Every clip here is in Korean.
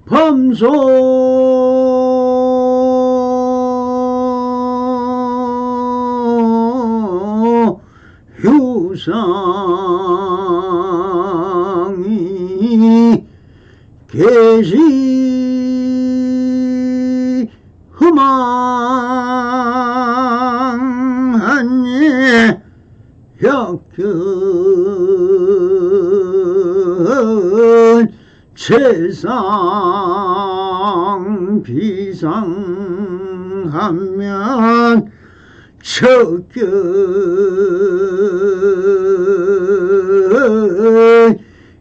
범소 유상이 계시 흠망한 예 혁견 세상 비상하면 척견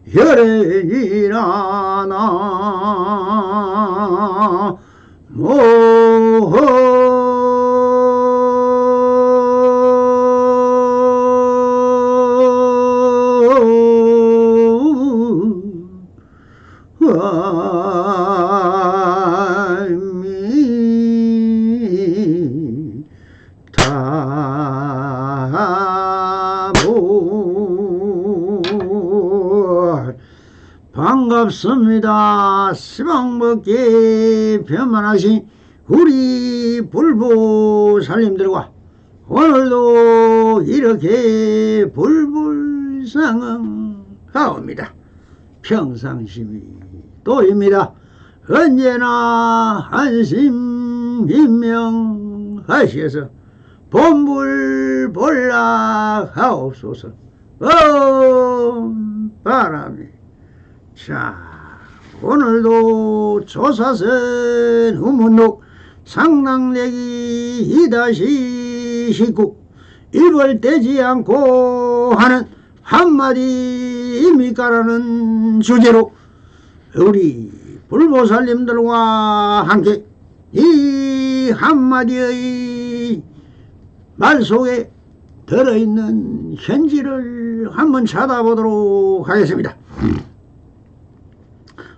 혈행이라나 모 반갑습니다. 시방먹기 변만하신 우리 불보살님들과 오늘도 이렇게 불불상응하옵니다. 평상심이 또입니다. 언제나 안심인명하시어서 본불본락하옵소서. 바람이. 자, 오늘도 조사선 후문록 상당내기 2-19 입을 떼지 않고 하는 한마디입니까라는 주제로 우리 불보살님들과 함께 이 한마디의 말 속에 들어있는 현지를 한번 찾아보도록 하겠습니다.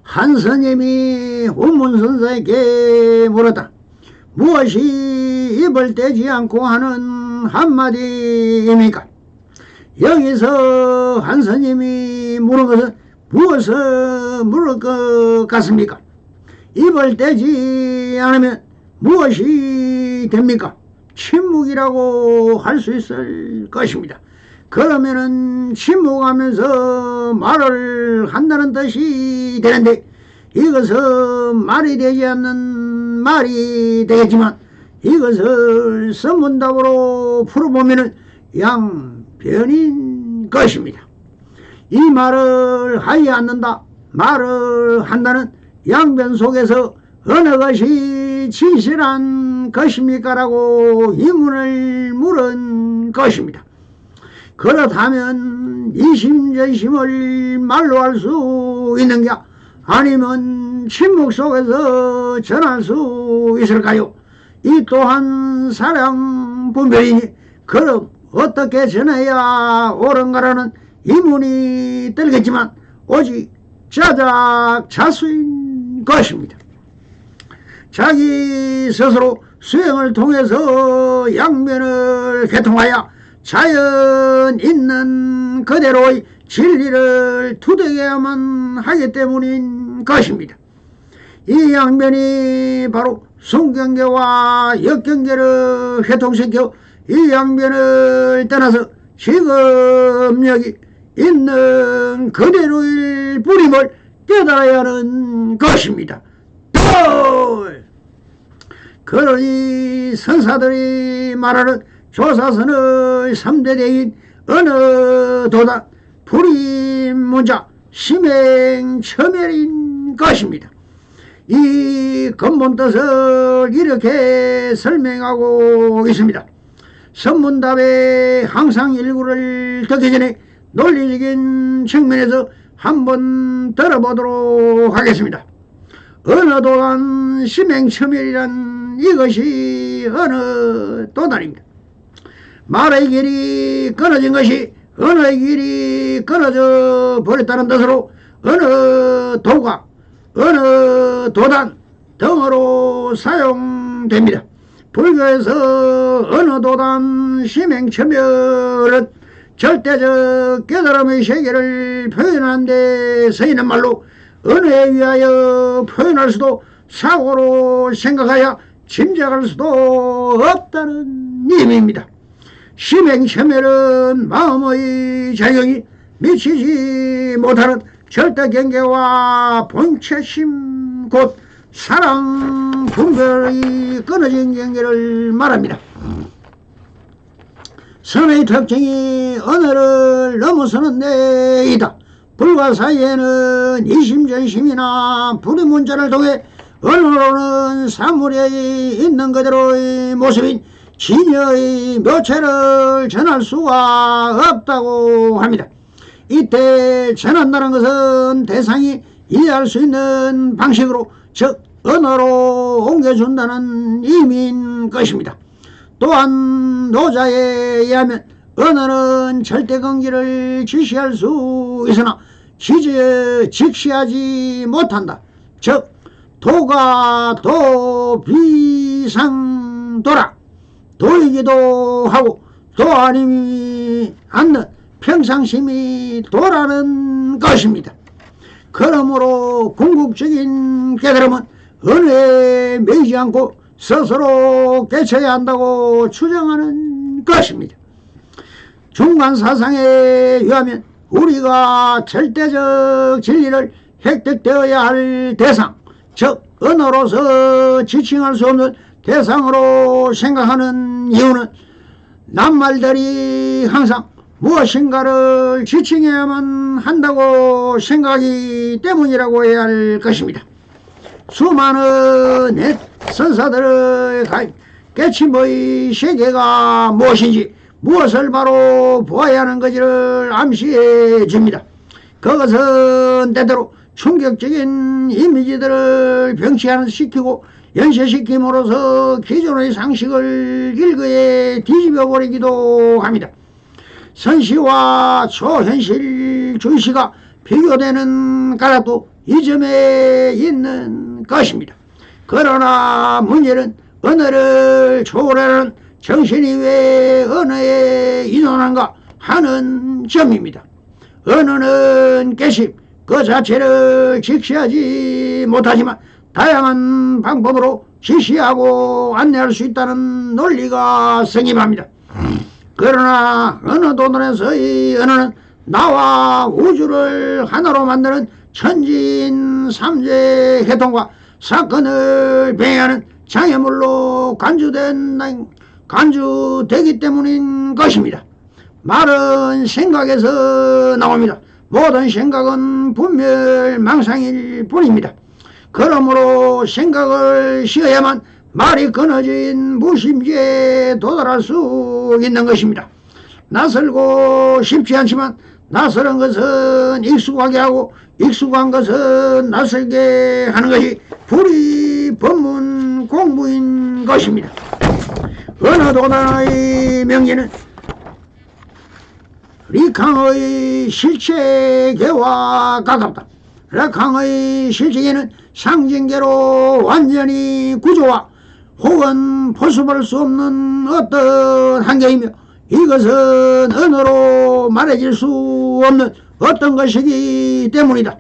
한 스님이 운문선사에게 물었다. 무엇이 입을 떼지 않고 하는 한마디입니까? 여기서 한 스님이 물은 것은 무엇을 물을 것 같습니까? 입을 떼지 않으면 무엇이 됩니까? 침묵이라고 할 수 있을 것입니다. 그러면은 침묵하면서 말을 한다는 뜻이 되는데 이것은 말이 되지 않는 말이 되겠지만 이것을 선문답으로 풀어보면은 양변인 것입니다. 이 말을 하지 않는다, 말을 한다는 양변 속에서 어느 것이 진실한 것입니까? 라고 의문을 물은 것입니다. 그렇다면 이심전심을 말로 할 수 있는가? 아니면 침묵 속에서 전할 수 있을까요? 이 또한 사량 분별이니 그럼 어떻게 전해야 옳은가라는 의문이 들겠지만 오직 자작자수인 것입니다. 자기 스스로 수행을 통해서 양면을 개통하여 자연 있는 그대로의 진리를 투득해야만 하기 때문인 것입니다. 이 양면이 바로 성경계와 역경계를 회통시켜 이 양면을 떠나서 지금 여기 있는 그대로의 뿌림을 깨달아야 하는 것입니다. 그러니 선사들이 말하는 조사선의 3대 대인 어느 도단 불임문자 심행처멸인 것입니다. 이 근본 뜻을 이렇게 설명하고 있습니다. 선문답에 항상 일구를 듣기 전에 논리적인 측면에서 한번 들어보도록 하겠습니다. 어느 도단 심행처멸이란 이것이 어느 도단입니다. 말의 길이 끊어진 것이 언어의 길이 끊어져 버렸다는 뜻으로 어느 도가 어느 도단 등으로 사용됩니다. 불교에서 어느 도단 심행처멸은 절대적 깨달음의 세계를 표현하는 데 쓰이는 말로 언어에 위하여 표현할 수도 사고로 생각하여 짐작할 수도 없다는 의미입니다. 심행체멸은 마음의 작용이 미치지 못하는 절대경계와 본체심 곧 사랑 분별이 끊어진 경계를 말합니다. 선의 특징이 언어를 넘어서는 데이다. 불과 사이에는 이심전심이나 불의문자를 통해 언어로는 사물에 있는 그대로의 모습인 진여의 묘체를 전할 수가 없다고 합니다. 이때 전한다는 것은 대상이 이해할 수 있는 방식으로 즉 언어로 옮겨준다는 의미인 것입니다. 또한 노자에 의하면 언어는 절대관계를 지시할 수 있으나 직시하지 못한다. 즉 도가 도 비상도라 도이기도 하고 도 아님이 않는 평상심이 도라는 것입니다. 그러므로 궁극적인 깨달음은 언어에 매이지 않고 스스로 깨쳐야 한다고 추정하는 것입니다. 중간사상에 의하면 우리가 절대적 진리를 획득되어야 할 대상, 즉 언어로서 지칭할 수 없는 대상으로 생각하는 이유는 낱말들이 항상 무엇인가를 지칭해야만 한다고 생각하기 때문이라고 해야 할 것입니다. 수많은 옛 선사들의 깨침의 세계가 무엇인지 무엇을 바로 보아야 하는 것을 암시해 줍니다. 그것은 때때로 충격적인 이미지들을 병치시키고 연쇄시킴으로써 기존의 상식을 일거에 뒤집어 버리기도 합니다. 선시와 초현실주의시가 비교되는 까닭도 이 점에 있는 것입니다. 그러나 문제는 언어를 초월하는 정신이 왜 언어에 인원한가 하는 점입니다. 언어는 깨심 그 자체를 직시하지 못하지만 다양한 방법으로 지시하고 안내할 수 있다는 논리가 성립합니다. 그러나 어느 도론에서의 언어는 나와 우주를 하나로 만드는 천지인 삼재 해통과 사건을 병행하는 장애물로 간주되기 때문인 것입니다. 말은 생각에서 나옵니다. 모든 생각은 분별망상일 뿐입니다. 그러므로 생각을 쉬어야만 말이 끊어진 무심지에 도달할 수 있는 것입니다. 낯설고 쉽지 않지만 낯설은 것은 익숙하게 하고 익숙한 것은 낯설게 하는 것이 불의 법문 공부인 것입니다. 어느 도단의 명제는 리캉의 실체계와 가깝다. 라캉의 실체계는 상징계로 완전히 구조화 혹은 포섭할 수 없는 어떤 한계이며 이것은 언어로 말해질 수 없는 어떤 것이기 때문이다.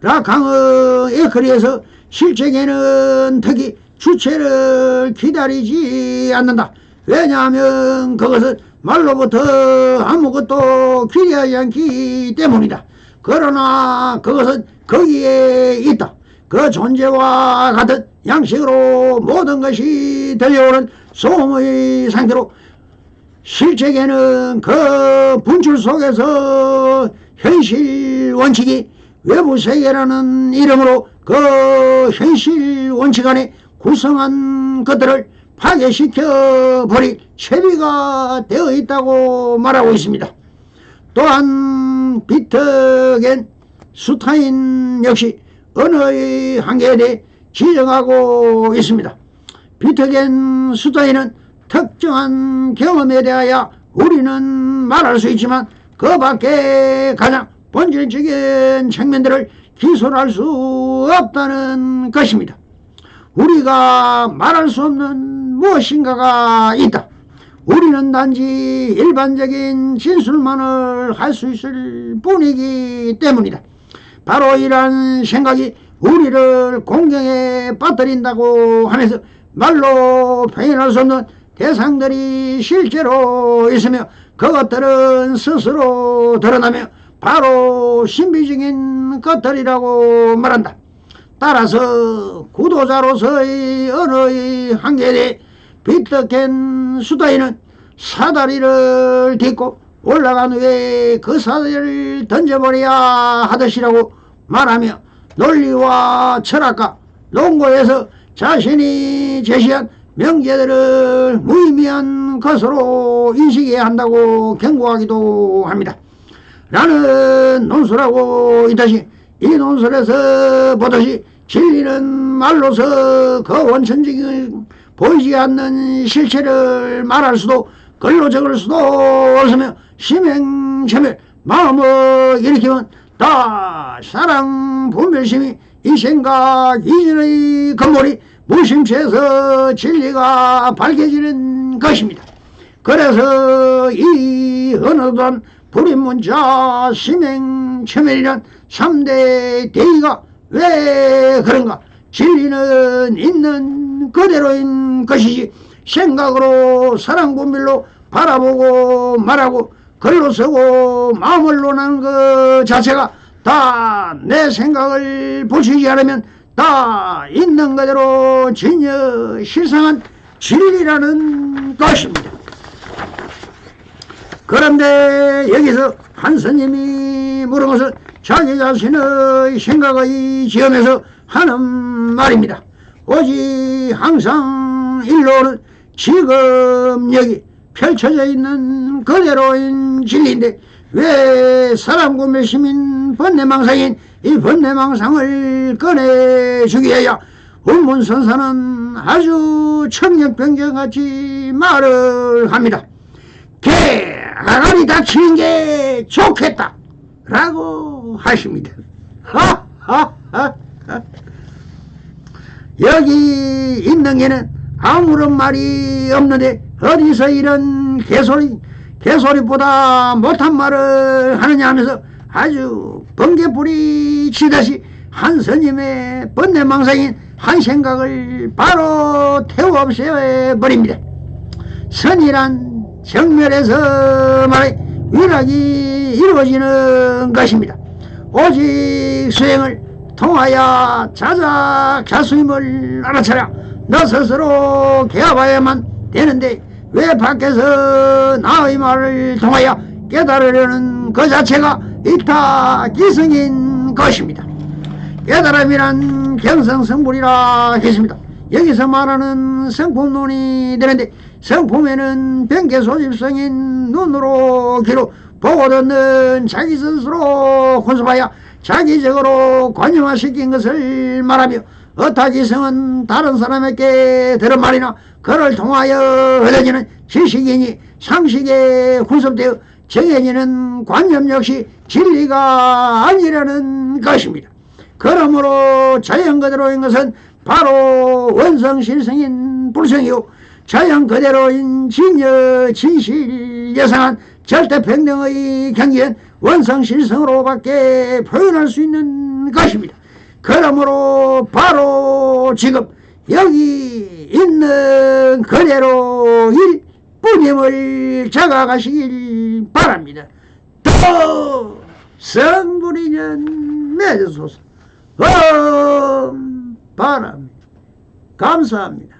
라캉의 에크리에서 실체계는 특히 주체를 기다리지 않는다. 왜냐하면 그것은 말로부터 아무것도 기대하지 않기 때문이다. 그러나 그것은 거기에 있다. 그 존재와 같은 양식으로 모든 것이 들려오는 소음의 상태로 실제계는 그 분출 속에서 현실 원칙이 외부 세계라는 이름으로 그 현실 원칙 안에 구성한 것들을 파괴시켜 버릴 채비가 되어 있다고 말하고 있습니다. 또한 비트겐 수타인 역시 언어의 한계에 대해 지적하고 있습니다. 비트겐 수타인은 특정한 경험에 대하여 우리는 말할 수 있지만 그 밖에 가장 본질적인 측면들을 기술할 수 없다는 것입니다. 우리가 말할 수 없는 무엇인가가 있다. 우리는 단지 일반적인 진술만을 할 수 있을 뿐이기 때문이다. 바로 이러한 생각이 우리를 공경에 빠뜨린다고 하면서 말로 표현할 수 없는 대상들이 실제로 있으며 그것들은 스스로 드러나며 바로 신비적인 것들이라고 말한다. 따라서 구도자로서의 언어의 한계에 대해 비트겐 수다이는 사다리를 딛고 올라간 후에 그 사다리를 던져버려야 하듯이라고 말하며 논리와 철학과 논거에서 자신이 제시한 명제들을 무의미한 것으로 인식해야 한다고 경고하기도 합니다. 라는 논술하고 있듯이 이 논술에서 보듯이 진리는 말로서 그 원천적인 보이지 않는 실체를 말할 수도 글로 적을 수도 없으며 심행체멸 마음을 일으키면 다 사랑 분별심이 이 생각 이전의 건물이 무심취해서 진리가 밝혀지는 것입니다. 그래서 이 언어 또한 불인문자 심행체멸이란 3대 대의가 왜 그런가? 진리는 있는 그대로인 것이지 생각으로 사랑분별로 바라보고 말하고 글로 쓰고 마음을 논하는 것 자체가 다 내 생각을 보시지 않으면 다 있는 그대로 진여 실상한 진리라는 것입니다. 그런데 여기서 한 스님이 물은 것은 자기 자신의 생각의 지음에서 하는 말입니다. 오직 항상 일로는 지금 여기 펼쳐져 있는 그대로인 진리인데 왜 사람과 매심인 번뇌망상인 이 번뇌망상을 꺼내주기 위하여 운문선사는 아주 청력병정같이 말을 합니다. 개 아가리 닥치는 게 좋겠다 라고 하십니다. 하하하. 여기 있는 게는 아무런 말이 없는데 어디서 이런 개소리보다 못한 말을 하느냐 하면서 아주 번개불이 치듯이 한 스님의 번뇌망상인 한 생각을 바로 태워 없애버립니다. 선이란 정멸에서 말해 위락이 이루어지는 것입니다. 오직 수행을 통하여 자작 자수임을 알아차려 너 스스로 개업해야만 되는데 왜 밖에서 나의 말을 통하여 깨달으려는 그 자체가 이타기성인 것입니다. 깨달음이란 경성성불이라 했습니다. 여기서 말하는 성품론이 되는데 성품에는 변개소집성인 눈으로 귀로 보고 듣는 자기 스스로 혼습하여 자기적으로 관념화시킨 것을 말하며 어타기성은 다른 사람에게 들은 말이나 그를 통하여 얻어지는 지식이니 상식에 혼습되어 정해지는 관념 역시 진리가 아니라는 것입니다. 그러므로 자연 그대로인 것은 바로 원성실성인 불성이요 자연 그대로인 진여 진실 예상한 절대평등의 경지엔 원성실성으로밖에 표현할 수 있는 것입니다. 그러므로 바로 지금 여기 있는 그대로일 뿐임을 자각하시길 바랍니다. 또 성불이년 맺으소서. 바랍니다. 감사합니다.